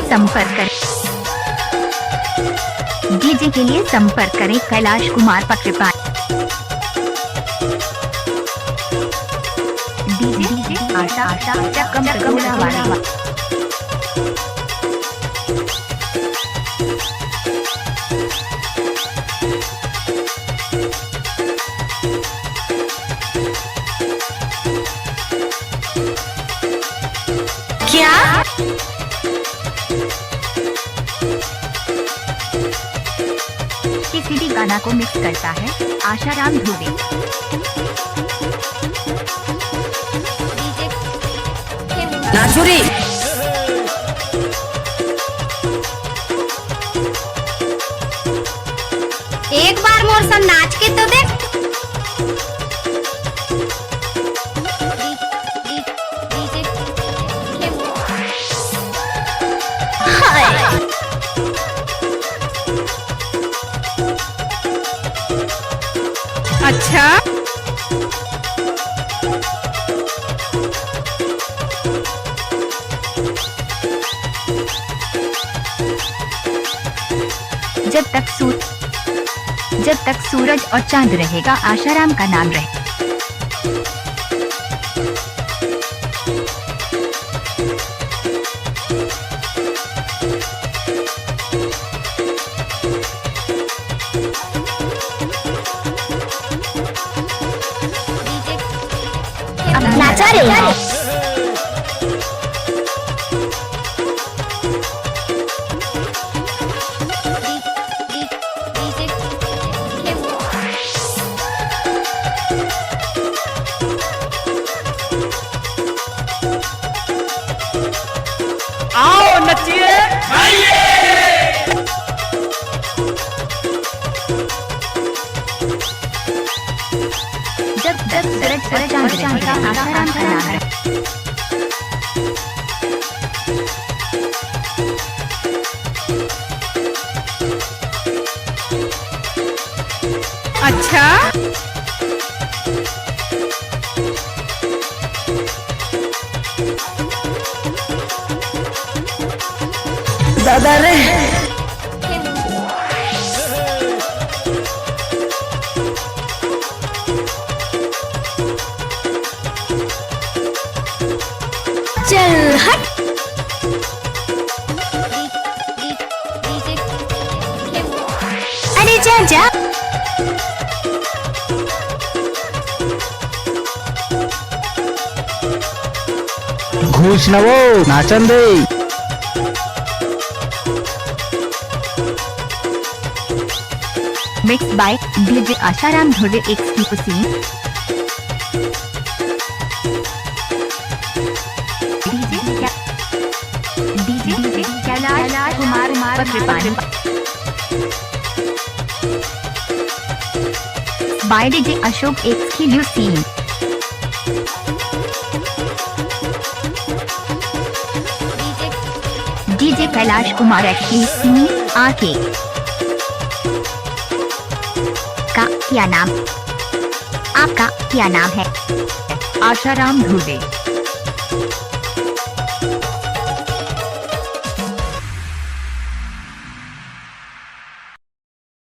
संपर्क करें। डीजे के लिए संपर्क करें कैलाश कुमार पक्षपात। डीजे आशा चकम वाला। क्या किसी भी गाना को मिक्स करता है आशाराम धुवे। नाचुरी एक बार मोर संग नाच के तो देख। अच्छा जब तक सूरज और चांद रहेगा आशाराम का नाम रहे। नाचा रे आओ नचिए जब सूरज और चांद रहेगा आशाराम का नाम रहे। अच्छा दादा रे चल हट। अरे जा जा घूस नवो नाचन दे। Mix by DJ Asharam Dhuve exclusive. DJ Kailash Kumar पक्षपात by DJ Ashok exclusive. DJ Kailash Kumar exclusive आके का क्या नाम? आपका क्या नाम है? आशाराम धुवे।